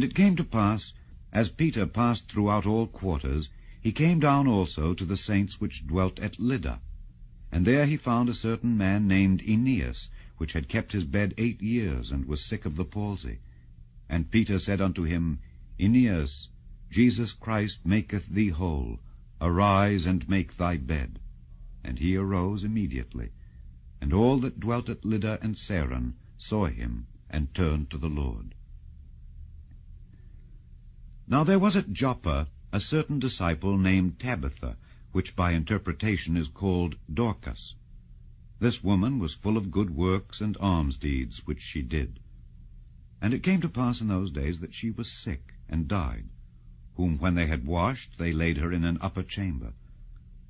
And it came to pass, as Peter passed throughout all quarters, he came down also to the saints which dwelt at Lydda. And there he found a certain man named Aeneas, which had kept his bed 8 years, and was sick of the palsy. And Peter said unto him, Aeneas, Jesus Christ maketh thee whole. Arise and make thy bed. And he arose immediately. And all that dwelt at Lydda and Saron saw him, and turned to the Lord. Now there was at Joppa a certain disciple named Tabitha, which by interpretation is called Dorcas. This woman was full of good works and alms deeds which she did. And it came to pass in those days that she was sick, and died, whom when they had washed, they laid her in an upper chamber.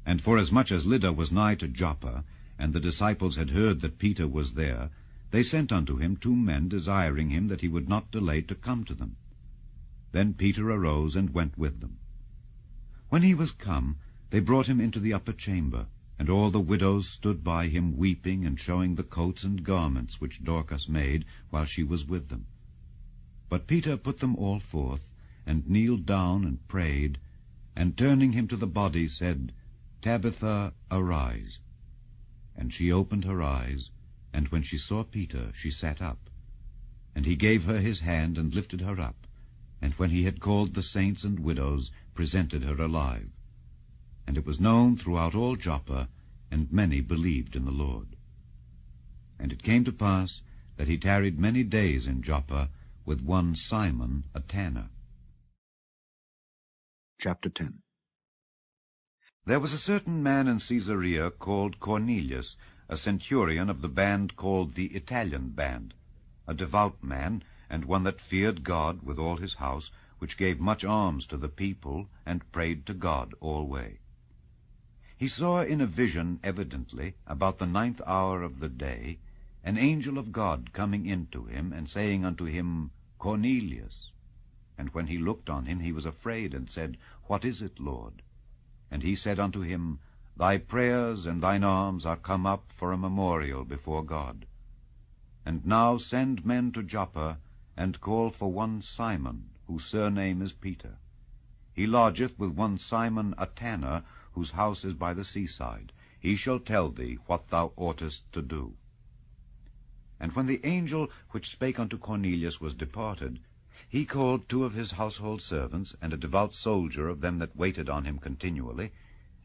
And forasmuch as Lydda was nigh to Joppa, and the disciples had heard that Peter was there, they sent unto him 2 men, desiring him that he would not delay to come to them. Then Peter arose and went with them. When he was come, they brought him into the upper chamber, and all the widows stood by him, weeping, and showing the coats and garments which Dorcas made while she was with them. But Peter put them all forth, and kneeled down and prayed, and turning him to the body said, Tabitha, arise. And she opened her eyes, and when she saw Peter, she sat up. And he gave her his hand, and lifted her up, and when he had called the saints and widows, presented her alive. And it was known throughout all Joppa, and many believed in the Lord. And it came to pass that he tarried many days in Joppa with one Simon, a tanner. Chapter 10. There was a certain man in Caesarea called Cornelius, a centurion of the band called the Italian band, a devout man, and one that feared God with all his house, which gave much alms to the people, and prayed to God alway. He saw in a vision evidently, about the 9th hour of the day, an angel of God coming into him, and saying unto him, Cornelius. And when he looked on him, he was afraid, and said, What is it, Lord? And he said unto him, Thy prayers and thine alms are come up for a memorial before God. And now send men to Joppa, and call for one Simon, whose surname is Peter. He lodgeth with one Simon a tanner, whose house is by the seaside. He shall tell thee what thou oughtest to do. And when the angel which spake unto Cornelius was departed, he called 2 of his household servants, and a devout soldier of them that waited on him continually.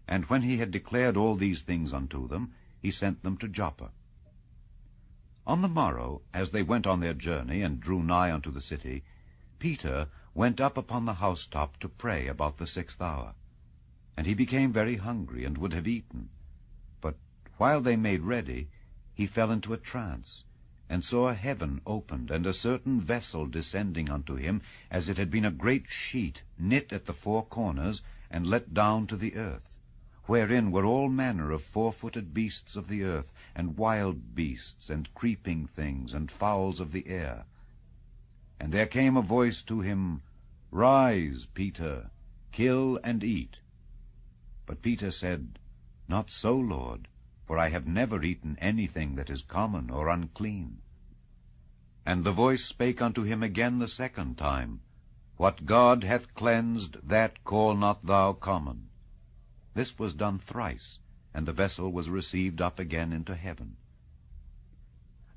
And when he had declared all these things unto them, he sent them to Joppa. On the morrow, as they went on their journey, and drew nigh unto the city, Peter went up upon the housetop to pray about the 6th hour. And he became very hungry, and would have eaten. But while they made ready, he fell into a trance, and saw heaven opened, and a certain vessel descending unto him, as it had been a great sheet, knit at the 4 corners, and let down to the earth, wherein were all manner of 4-footed beasts of the earth, and wild beasts, and creeping things, and fowls of the air. And there came a voice to him, Rise, Peter, kill and eat. But Peter said, Not so, Lord, for I have never eaten anything that is common or unclean. And the voice spake unto him again the 2nd time, What God hath cleansed, that call not thou common. This was done thrice, and the vessel was received up again into heaven.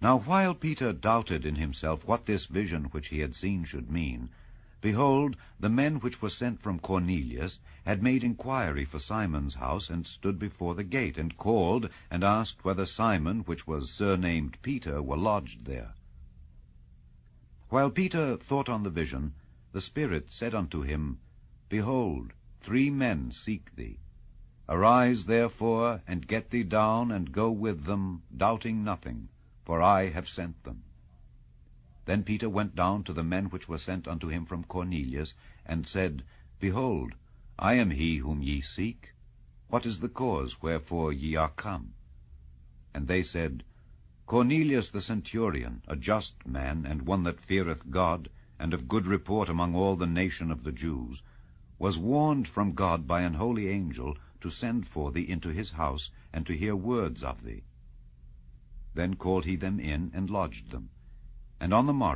Now while Peter doubted in himself what this vision which he had seen should mean, behold, the men which were sent from Cornelius had made inquiry for Simon's house, and stood before the gate, and called, and asked whether Simon, which was surnamed Peter, were lodged there. While Peter thought on the vision, the Spirit said unto him, Behold, 3 men seek thee. Arise therefore, and get thee down, and go with them, doubting nothing, for I have sent them. Then Peter went down to the men which were sent unto him from Cornelius, and said, Behold, I am he whom ye seek. What is the cause wherefore ye are come? And they said, Cornelius the centurion, a just man, and one that feareth God, and of good report among all the nation of the Jews, was warned from God by an holy angel to send for thee into his house, and to hear words of thee. Then called he them in, and lodged them. And on the morrow